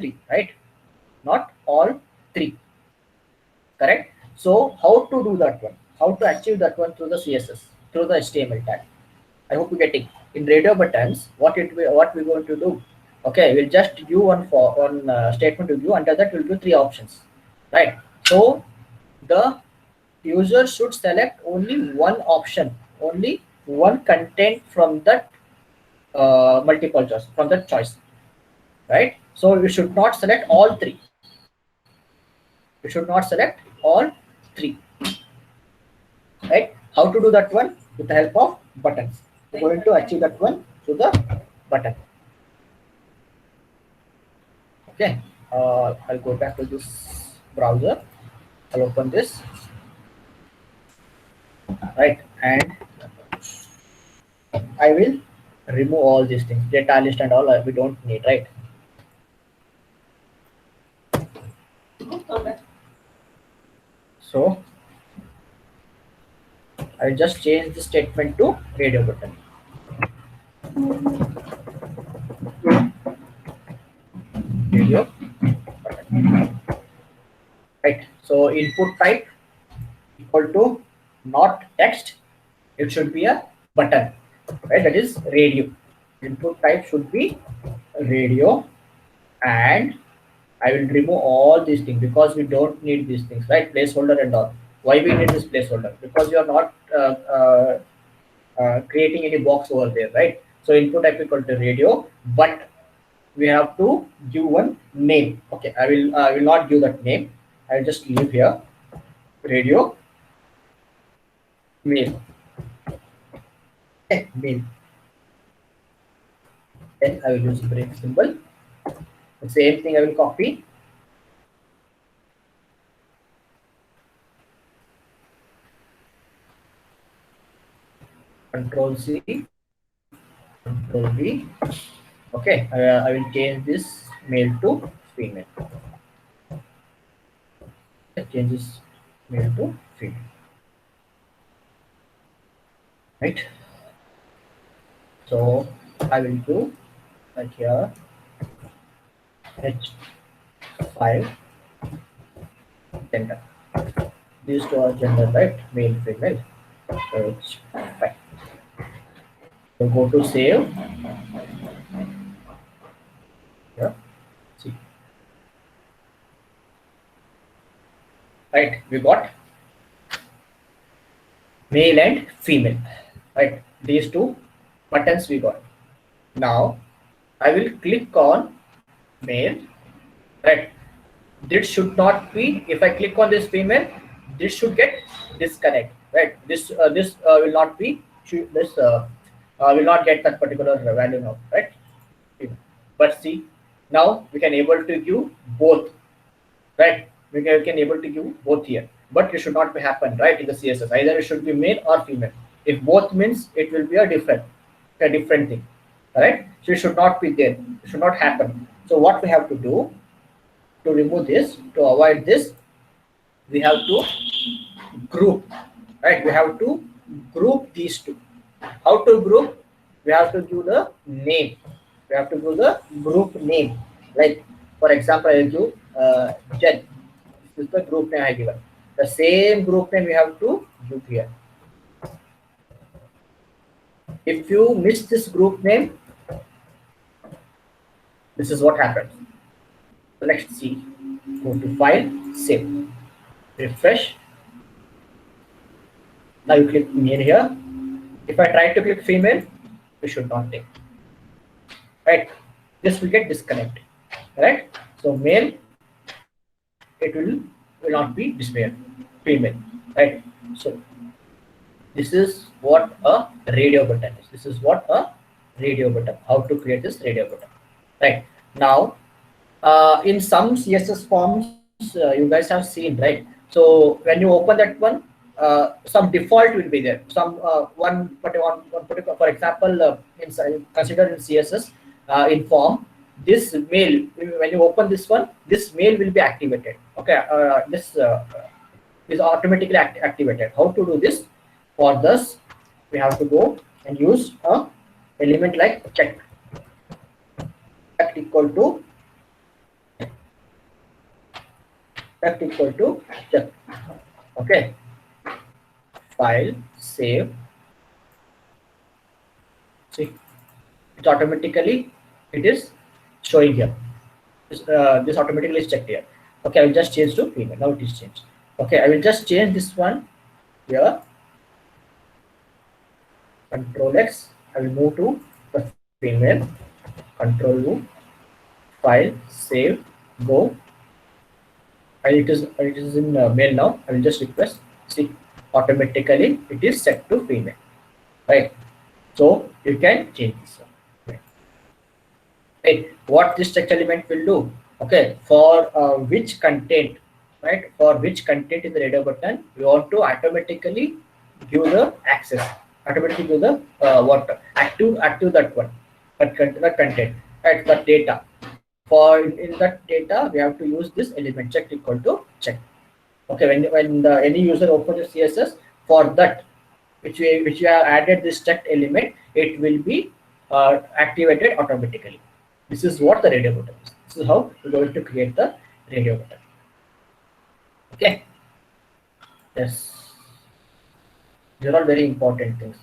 three, right? Not all three, correct? So how to do that one? How to achieve that one through the CSS, through the HTML tag? I hope you getting. In radio buttons, what we're going to do? Okay, we'll just give one statement to view. Under that, we'll give three options, right? So the user should select only one option, only one content from that multiple choice, from that choice, right? So we should not select all three. We should not select all three, right? How to do that one? With the help of buttons. We're going to achieve that one through the button. Okay, I'll go back to this browser. I'll open this, right? And I will remove all these things, data list and all we don't need, right? So I'll just change the statement to radio button. Radio button. Right. So input type equal to not text. It should be a button, right? That is radio. Input type should be radio, and I will remove all these things because we don't need these things, right? Placeholder and all. Why we need this placeholder? Because you are not creating any box over there, right? So input type equal to radio, but we have to give one name. Okay, I will not give that name. I will just leave here radio mail. Okay, mail. Then I will use break symbol. The same thing I will copy. Control C, Control V. Okay, I will change this male to female. Change this male to female. Right. So I will do like here H5 gender. These two are gender, right? Male, female. So H5. So go to save. Yeah. See. Right. We got male and female. Right. These two buttons we got. Now I will click on male. Right. This should not be. If I click on this female, this should get disconnect. Right. This will not be. This will not get that particular value now. Right. But see, now we can able to give both. Right. We can able to give both here. But it should not be happen right in the CSS. Either it should be male or female. If both means it will be a different thing. Right. So it should not be there. It should not happen. So what we have to do to remove this, to avoid this, we have to group, right? We have to group these two. How to group? We have to give the name. We have to give the group name. Like for example, I will give Jen. This is the group name I given. The same group name we have to give here. If you miss this group name, this is what happens. So let's see. Go to file, save, refresh. Now you click male here. If I try to click female, we should not take. Right? This will get disconnected. Right? So male, it will not be displayed. Female. Right? So this is what a radio button is. This is what a radio button. How to create this radio button. Right? Now, in some CSS forms, you guys have seen, right? So when you open that one, some default will be there. Some one particular, for example, consider in CSS in form, this mail, when you open this one, this mail will be activated. Okay, this is automatically activated. How to do this? For this, we have to go and use a element like check equal to checked equal to checked. Okay, file, save. See, it automatically it is showing here. This automatically is checked here. Okay, I will just change to female. Now it is changed. Okay, I will just change this one here. Control X. I will move to the female. Control U. File, save, go. And it is in male now. I will just request. See, automatically it is set to female. Right. So you can change this one. Right, what this text element will do, okay, for which content, right, for which content in the radio button you want to automatically give the access, automatically give the what active that one, that content, right, the data. For in that data we have to use this element check equal to check. Okay, when any user opens the css, for that which we have added this checked element, it will be activated automatically. This is what the radio button is. This is how we're going to create the radio button. Okay. Yes. These are all very important things.